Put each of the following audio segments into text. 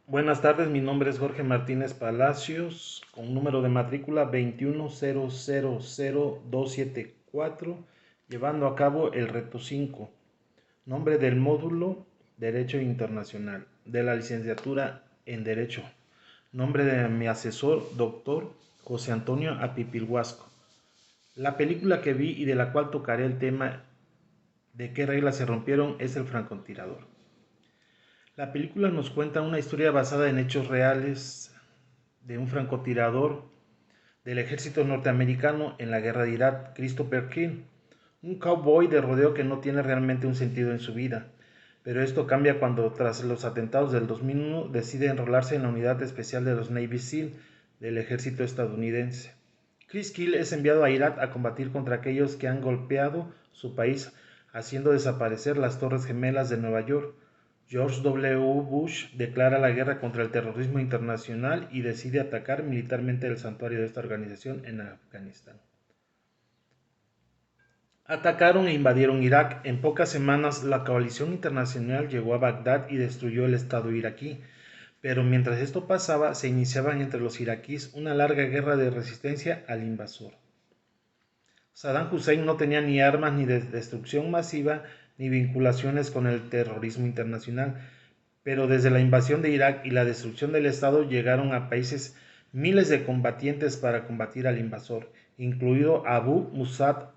Buenas tardes, mi nombre es Jorge Martínez Palacios, con número de matrícula 210000274, llevando a cabo el reto 5. Nombre del módulo Derecho Internacional, de la licenciatura en Derecho. Nombre de mi asesor, doctor José Antonio Apipilhuasco. La película que vi y de la cual tocaré el tema de qué reglas se rompieron es El francotirador. La película nos cuenta una historia basada en hechos reales de un francotirador del ejército norteamericano en la guerra de Irak, Christopher King, un cowboy de rodeo que no tiene realmente un sentido en su vida. Pero esto cambia cuando, tras los atentados del 2001, decide enrolarse en la unidad especial de los Navy SEAL del ejército estadounidense. Chris Kill es enviado a Irak a combatir contra aquellos que han golpeado su país, haciendo desaparecer las Torres Gemelas de Nueva York. George W. Bush declara la guerra contra el terrorismo internacional y decide atacar militarmente el santuario de esta organización en Afganistán. Atacaron e invadieron Irak. En pocas semanas, la coalición internacional llegó a Bagdad y destruyó el Estado iraquí. Pero mientras esto pasaba, se iniciaban entre los iraquíes una larga guerra de resistencia al invasor. Saddam Hussein no tenía ni armas ni de destrucción masiva ni vinculaciones con el terrorismo internacional, pero desde la invasión de Irak y la destrucción del Estado llegaron a países miles de combatientes para combatir al invasor, incluido Abu Musab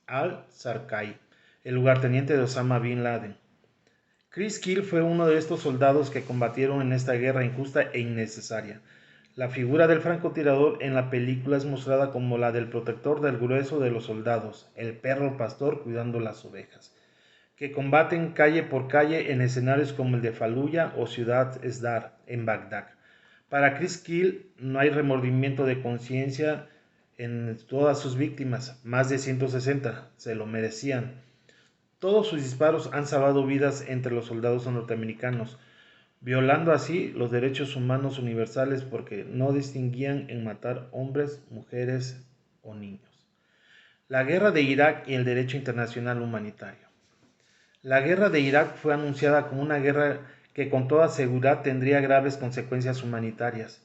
al-Zarqai, el lugarteniente de Osama Bin Laden. Chris Kill fue uno de estos soldados que combatieron en esta guerra injusta e innecesaria. La figura del francotirador en la película es mostrada como la del protector del grueso de los soldados, el perro pastor cuidando las ovejas, que combaten calle por calle en escenarios como el de Fallujah o Ciudad Sdar en Bagdad. Para Chris Kill no hay remordimiento de conciencia en todas sus víctimas, más de 160, se lo merecían. Todos sus disparos han salvado vidas entre los soldados norteamericanos, violando así los derechos humanos universales porque no distinguían en matar hombres, mujeres o niños. La guerra de Irak y el derecho internacional humanitario. La guerra de Irak fue anunciada como una guerra que con toda seguridad tendría graves consecuencias humanitarias.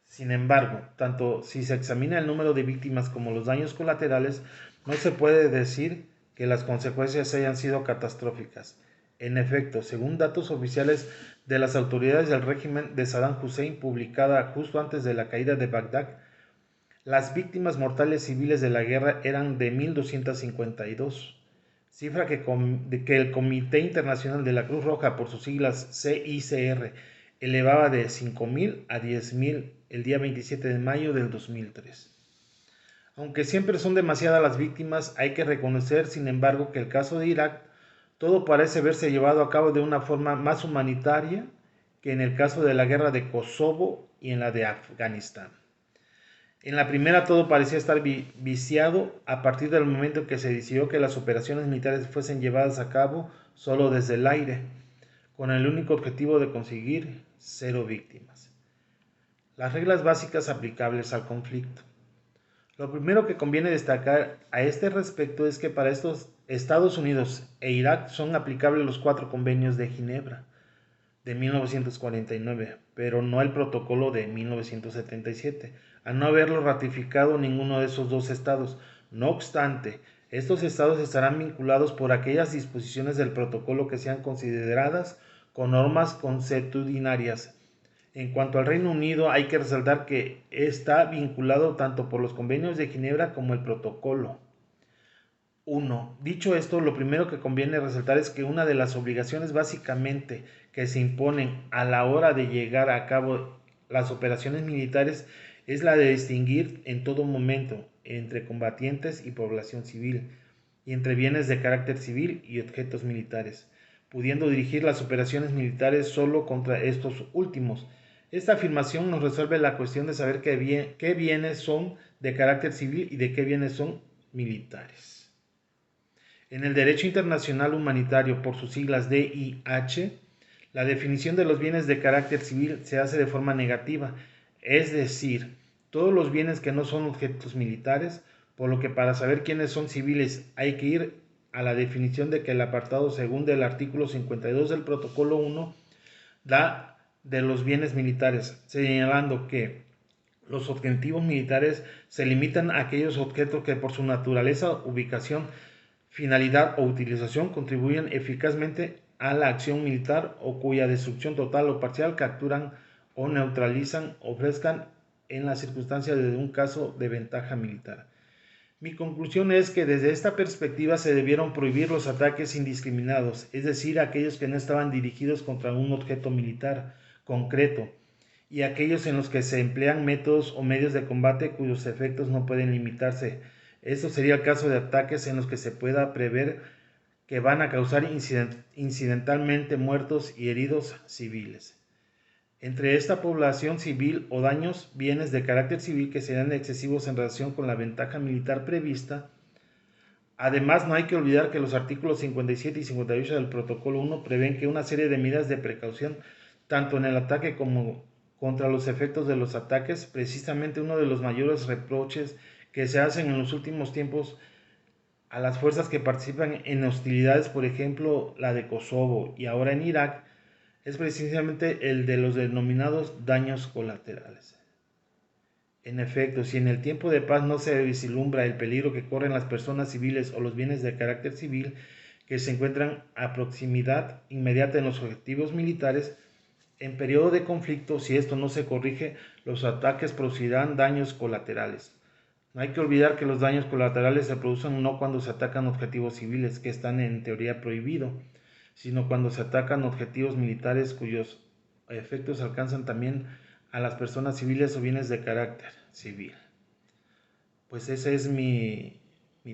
Sin embargo, tanto si se examina el número de víctimas como los daños colaterales, no se puede decir que las consecuencias hayan sido catastróficas. En efecto, según datos oficiales de las autoridades del régimen de Saddam Hussein, publicada justo antes de la caída de Bagdad, las víctimas mortales civiles de la guerra eran de 1.252, cifra que el Comité Internacional de la Cruz Roja, por sus siglas CICR, elevaba de 5.000 a 10.000 el día 27 de mayo del 2003. Aunque siempre son demasiadas las víctimas, hay que reconocer, sin embargo, que el caso de Irak, todo parece verse llevado a cabo de una forma más humanitaria que en el caso de la guerra de Kosovo y en la de Afganistán. En la primera todo parecía estar viciado a partir del momento en que se decidió que las operaciones militares fuesen llevadas a cabo solo desde el aire, con el único objetivo de conseguir 0 víctimas. Las reglas básicas aplicables al conflicto. Lo primero que conviene destacar a este respecto es que para estos Estados Unidos e Irak son aplicables los 4 convenios de Ginebra de 1949, pero no el protocolo de 1977, al no haberlo ratificado ninguno de esos dos estados. No obstante, estos estados estarán vinculados por aquellas disposiciones del protocolo que sean consideradas con normas consuetudinarias. En cuanto al Reino Unido, hay que resaltar que está vinculado tanto por los convenios de Ginebra como el protocolo. 1. Dicho esto, lo primero que conviene resaltar es que una de las obligaciones básicamente que se imponen a la hora de llegar a cabo las operaciones militares es la de distinguir en todo momento entre combatientes y población civil, y entre bienes de carácter civil y objetos militares, pudiendo dirigir las operaciones militares solo contra estos últimos. Esta afirmación nos resuelve la cuestión de saber qué bienes son de carácter civil y de qué bienes son militares. En el derecho internacional humanitario, por sus siglas DIH, la definición de los bienes de carácter civil se hace de forma negativa, es decir, todos los bienes que no son objetos militares, por lo que para saber quiénes son civiles hay que ir a la definición de que el apartado segundo del artículo 52 del protocolo 1 da de los bienes militares, señalando que los objetivos militares se limitan a aquellos objetos que por su naturaleza, ubicación, finalidad o utilización contribuyen eficazmente a la acción militar o cuya destrucción total o parcial capturan o neutralizan, ofrezcan en las circunstancias de un caso de ventaja militar. Mi conclusión es que desde esta perspectiva se debieron prohibir los ataques indiscriminados, es decir, aquellos que no estaban dirigidos contra un objeto militar concreto, y aquellos en los que se emplean métodos o medios de combate cuyos efectos no pueden limitarse. Esto sería el caso de ataques en los que se pueda prever que van a causar incidentalmente muertos y heridos civiles. Entre esta población civil o daños, bienes de carácter civil que serán excesivos en relación con la ventaja militar prevista. Además, no hay que olvidar que los artículos 57 y 58 del Protocolo 1 prevén que una serie de medidas de precaución, tanto en el ataque como contra los efectos de los ataques. Precisamente uno de los mayores reproches que se hacen en los últimos tiempos a las fuerzas que participan en hostilidades, por ejemplo la de Kosovo y ahora en Irak, es precisamente el de los denominados daños colaterales. En efecto, si en el tiempo de paz no se vislumbra el peligro que corren las personas civiles o los bienes de carácter civil que se encuentran a proximidad inmediata en los objetivos militares, en periodo de conflicto, si esto no se corrige, los ataques producirán daños colaterales. No hay que olvidar que los daños colaterales se producen no cuando se atacan objetivos civiles, que están en teoría prohibidos, sino cuando se atacan objetivos militares cuyos efectos alcanzan también a las personas civiles o bienes de carácter civil. Pues ese es mi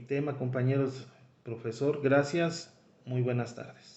tema, compañeros. Profesor, gracias. Muy buenas tardes.